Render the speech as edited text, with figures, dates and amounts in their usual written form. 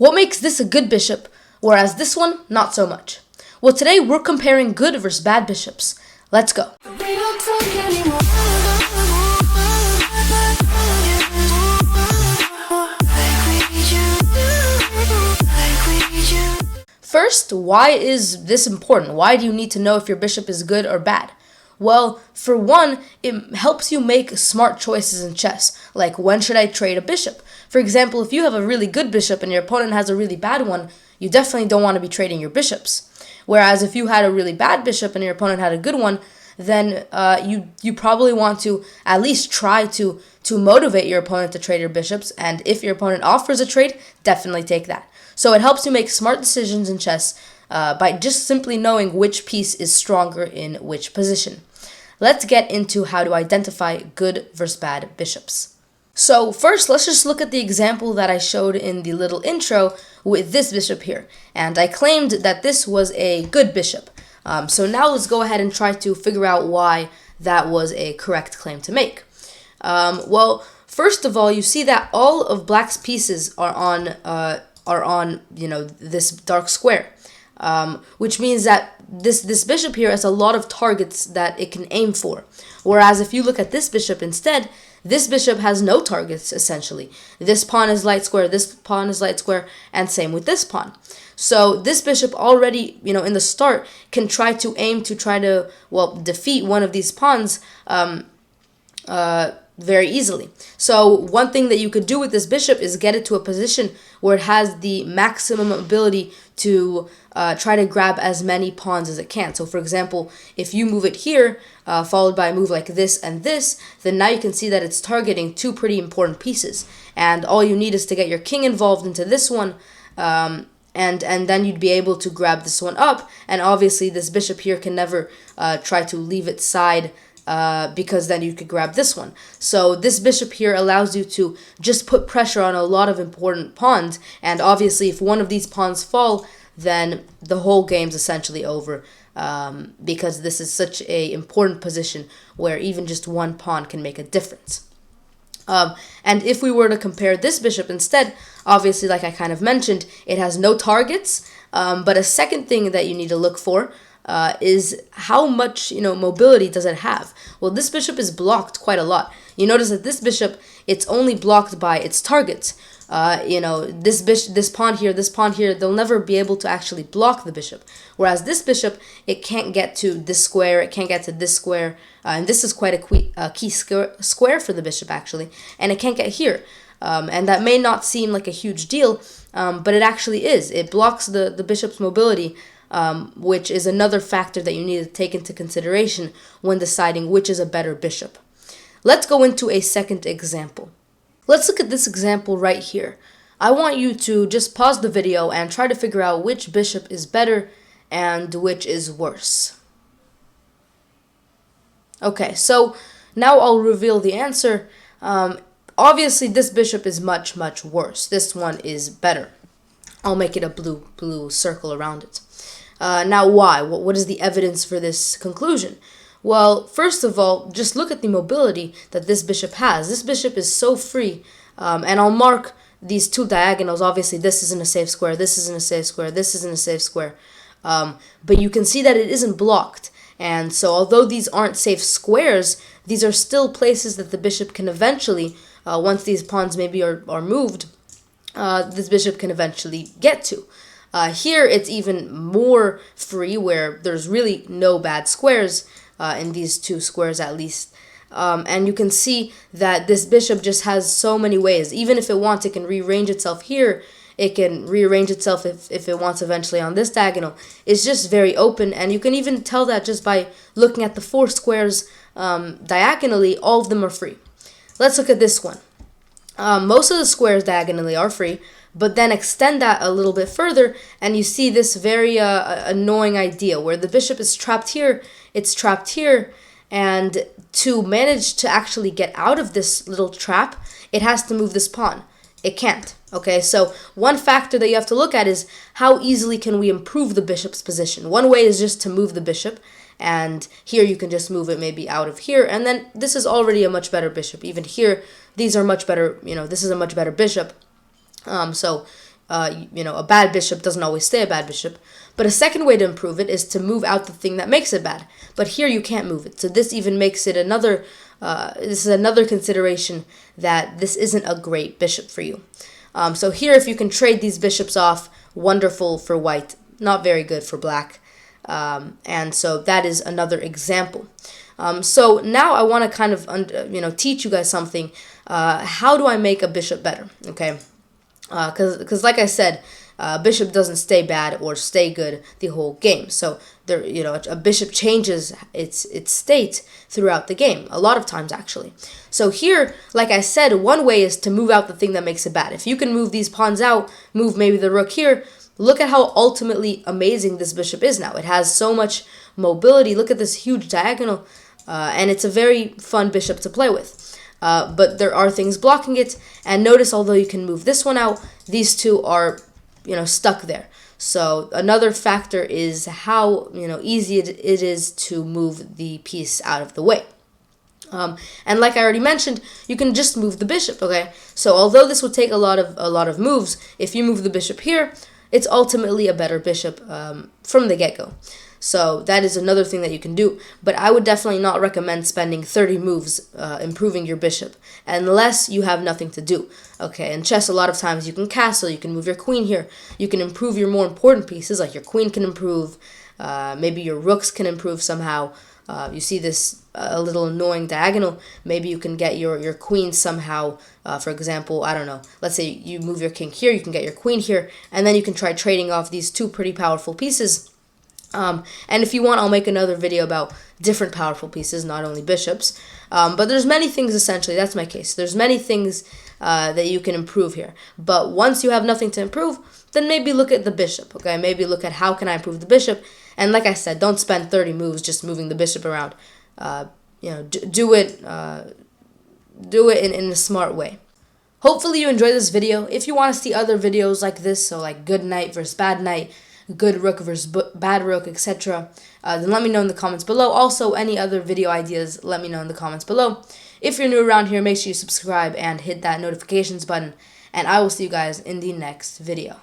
What makes this a good bishop, whereas this one, not so much? Well, today we're comparing good versus bad bishops. Let's go. First, why is this important? Why do you need to know if your bishop is good or bad? Well, for one, it helps you make smart choices in chess, like when should I trade a bishop? For example, if you have a really good bishop and your opponent has a really bad one, you definitely don't want to be trading your bishops. Whereas if you had a really bad bishop and your opponent had a good one, then you probably want to at least try to motivate your opponent to trade your bishops, and if your opponent offers a trade, definitely take that. So it helps you make smart decisions in chess by just simply knowing which piece is stronger in which position. Let's get into how to identify good versus bad bishops. So first, let's just look at the example that I showed in the little intro with this bishop here. And I claimed that this was a good bishop. So now let's go ahead and try to figure out why that was a correct claim to make. Well, first of all, you see that all of black's pieces are on this dark square, which means that this bishop here has a lot of targets that it can aim for. Whereas if you look at this bishop instead, this bishop has no targets, essentially. This pawn is light square, this pawn is light square, and same with this pawn. So this bishop already, in the start, can try to aim to defeat one of these pawns very easily. So one thing that you could do with this bishop is get it to a position where it has the maximum ability to try to grab as many pawns as it can. So for example, if you move it here, followed by a move like this and this, then now you can see that it's targeting two pretty important pieces. And all you need is to get your king involved into this one, and then you'd be able to grab this one up. And obviously this bishop here can never try to leave its side, because then you could grab this one. So this bishop here allows you to just put pressure on a lot of important pawns, and obviously if one of these pawns fall, then the whole game's essentially over, because this is such an important position where even just one pawn can make a difference. And if we were to compare this bishop instead, obviously, like I kind of mentioned, it has no targets, but a second thing that you need to look for is how much mobility does it have. Well, this bishop is blocked quite a lot. You notice that this bishop, it's only blocked by its targets. This pawn here, they'll never be able to actually block the bishop. Whereas this bishop, it can't get to this square, it can't get to this square, and this is quite a key square for the bishop actually, and it can't get here. And that may not seem like a huge deal, but it actually is. It blocks the bishop's mobility, which is another factor that you need to take into consideration when deciding which is a better bishop. Let's go into a second example. Let's look at this example right here. I want you to just pause the video and try to figure out which bishop is better and which is worse. Okay, so now I'll reveal the answer. Obviously, this bishop is much, much worse. This one is better. I'll make it a blue circle around it. Now, why? What is the evidence for this conclusion? Well, first of all, just look at the mobility that this bishop has. This bishop is so free, and I'll mark these two diagonals. Obviously, this isn't a safe square, this isn't a safe square, this isn't a safe square, but you can see that it isn't blocked. And so although these aren't safe squares, these are still places that the bishop can eventually, once these pawns maybe are moved, this bishop can eventually get to. Here it's even more free, where there's really no bad squares in these two squares at least. And you can see that this bishop just has so many ways. Even if it wants, it can rearrange itself here. It can rearrange itself if it wants eventually on this diagonal. It's just very open, and you can even tell that just by looking at the four squares diagonally. All of them are free. Let's look at this one. Most of the squares diagonally are free, but then extend that a little bit further, and you see this very annoying idea where the bishop is trapped here, it's trapped here, and to manage to actually get out of this little trap, it has to move this pawn. It can't. Okay, so one factor that you have to look at is how easily can we improve the bishop's position. One way is just to move the bishop, and here you can just move it maybe out of here, and then this is already a much better bishop. Even here, these are much better, this is a much better bishop. So A bad bishop doesn't always stay a bad bishop. But a second way to improve it is to move out the thing that makes it bad. But here you can't move it. So this even makes it another, this is another consideration that this isn't a great bishop for you. So here, if you can trade these bishops off, wonderful for white, not very good for black. And so that is another example. So now I want to kind of, teach you guys something. How do I make a bishop better? Okay. Because like I said, bishop doesn't stay bad or stay good the whole game. So there, a bishop changes its state throughout the game, a lot of times actually. So here, like I said, one way is to move out the thing that makes it bad. If you can move these pawns out, move maybe the rook here, look at how ultimately amazing this bishop is now. It has so much mobility. Look at this huge diagonal, and it's a very fun bishop to play with. But there are things blocking it, and notice although you can move this one out, these two are, stuck there. So another factor is how, easy it is to move the piece out of the way. And like I already mentioned, you can just move the bishop, okay? So although this would take a lot of moves, if you move the bishop here, it's ultimately a better bishop from the get-go. So that is another thing that you can do. But I would definitely not recommend spending 30 moves improving your bishop unless you have nothing to do. Okay, in chess, a lot of times you can castle, you can move your queen here, you can improve your more important pieces, like your queen can improve, maybe your rooks can improve somehow. You see this a little annoying diagonal, maybe you can get your queen somehow. For example, I don't know, let's say you move your king here, you can get your queen here, and then you can try trading off these two pretty powerful pieces. And if you want, I'll make another video about different powerful pieces, not only bishops. But there's many things, essentially, that's my case. There's many things that you can improve here. But once you have nothing to improve, then maybe look at the bishop, okay? Maybe look at how can I improve the bishop. And like I said, don't spend 30 moves just moving the bishop around. Do it in a smart way. Hopefully you enjoyed this video. If you want to see other videos like this, so like good knight versus bad knight, good rook versus bad rook, etc., then let me know in the comments below. Also, any other video ideas, let me know in the comments below. If you're new around here, make sure you subscribe and hit that notifications button, and I will see you guys in the next video.